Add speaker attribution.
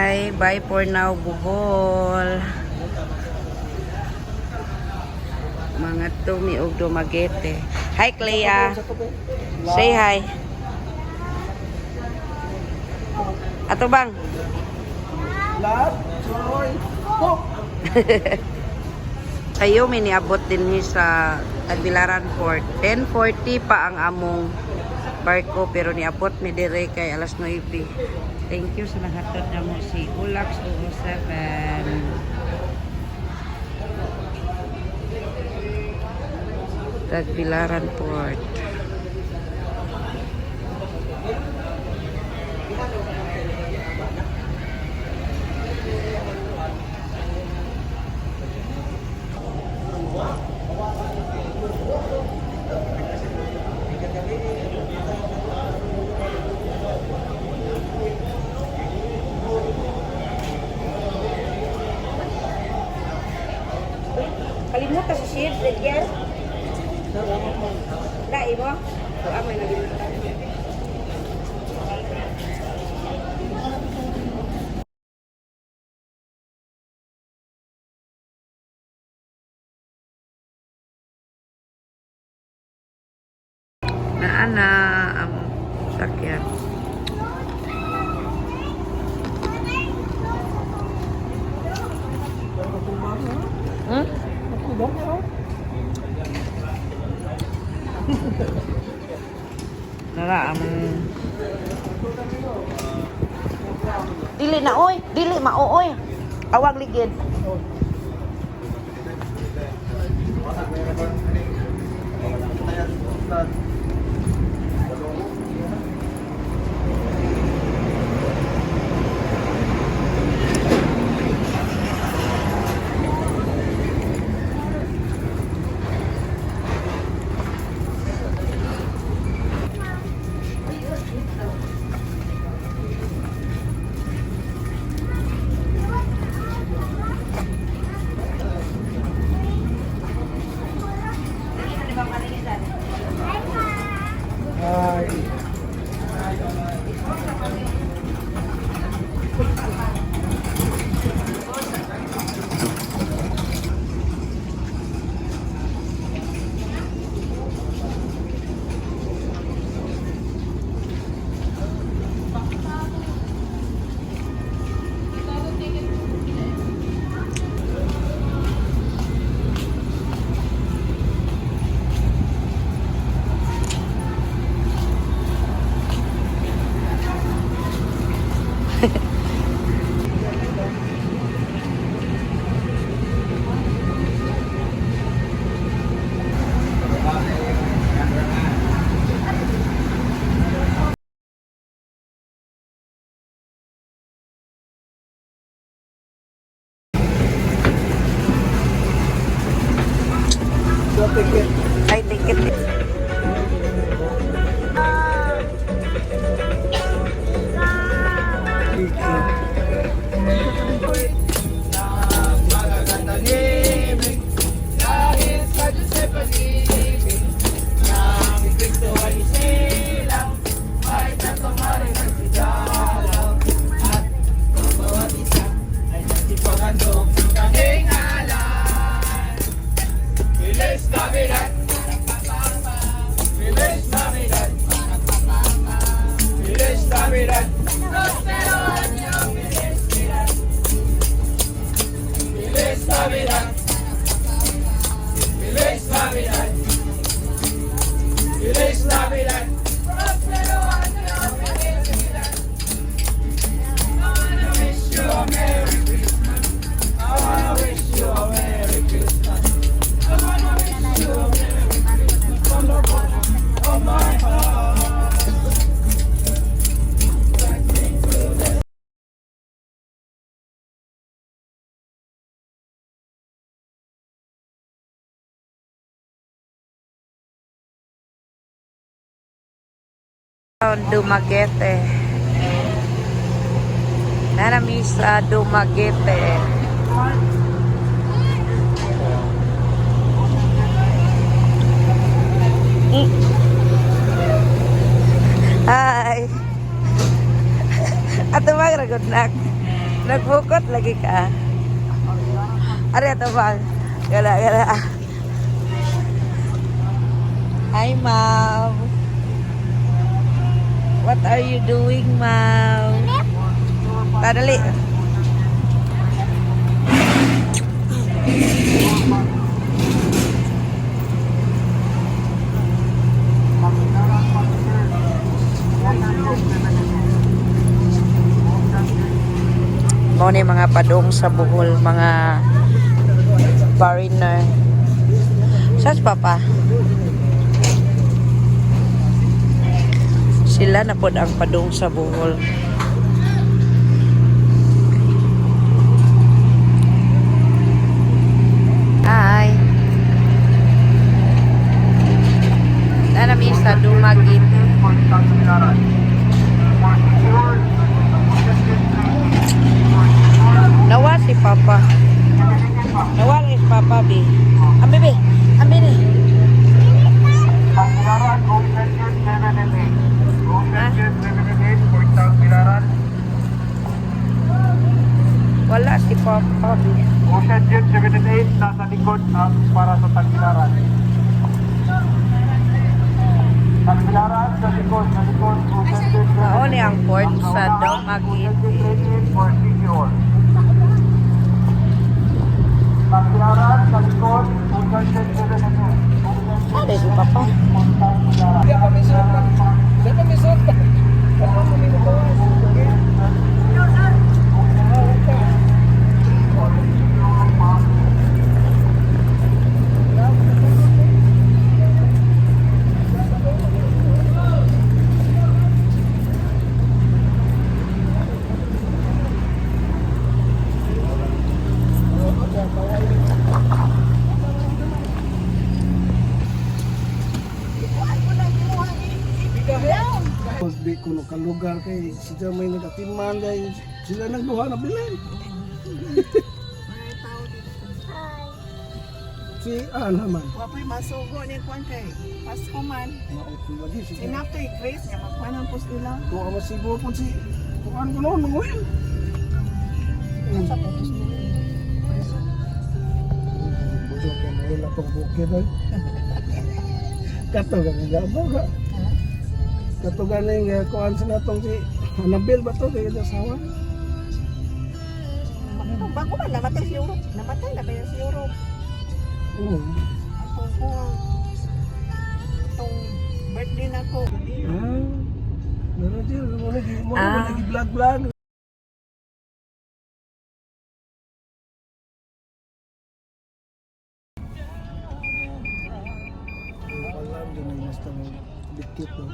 Speaker 1: Hi, bye for now, Bohol. Mga tumi og Dumaguete. Hi, Clea. Say hi. Ato bang?
Speaker 2: Love, joy, hope.
Speaker 1: Kayo may niabot din sa Tagbilaran Port. 10:40 pa ang among barko pero niabot mi dire kay alas 9. Thank you sa naghatod na mo si Ulax 007. Tagbilaran Port. Kalimutan sa shield, yan. Dai mo? Amay na dito. Naana ang sakyan. Hmm? Nara ang dili na oy, dili maooy. Awag ligid. Ay, ticket. Dumaguete. Narami sa Dumaguete. Hi. Ato ba, good luck. Nagbukot lagi ka. Ari ato ba? Gala. Hi, ma'am. What are you doing, ma'am? Padali. Mo ni mga padong sa Bohol, mga foreigner. Sas papa? Sila na pod ang padong sa Bohol. Hi. Nanami sa Dumagit. Nawa si Papa. Nawa si Papa, Bi. Ambi, Bi. Ambi ni. Wala si Papa, Bi.
Speaker 2: Ocean Jet 7 and 8 nasa likod para sa Tagbilaran. Tagbilaran sa likod, Ocean Jet 7
Speaker 1: Mao ni ang port sa Dumagit.
Speaker 2: for secure. Tagbilaran sa likod, Ocean Jet 7 and 8.
Speaker 1: Ada si Papa.
Speaker 2: Dia pamisot. Di ko kalugar kay sila may nagatiman dahil sila nagduha na bilin. Si naman.
Speaker 3: Wapoy masugo ni kwan kay Pasko man.
Speaker 2: Maupin lagi si
Speaker 3: Sinaptoy Grace nga magpanan po sila.
Speaker 2: Kung ang masibo po si kuan ko noon manguhin.
Speaker 3: Sa putos nila.
Speaker 2: Bujo ko na wala pang bukid ay. Kato ka nga boga. Kato ganing kuan sa natong si Anabel ba to kay asawa?
Speaker 3: Bago man namatay si Europe. Namatay na kaya si Europe.
Speaker 2: Oo.
Speaker 3: Itong birthday na ko.
Speaker 2: Nandiyan mo
Speaker 1: Ah.
Speaker 2: lagi vlog. Alam din ang basta mo bikit no.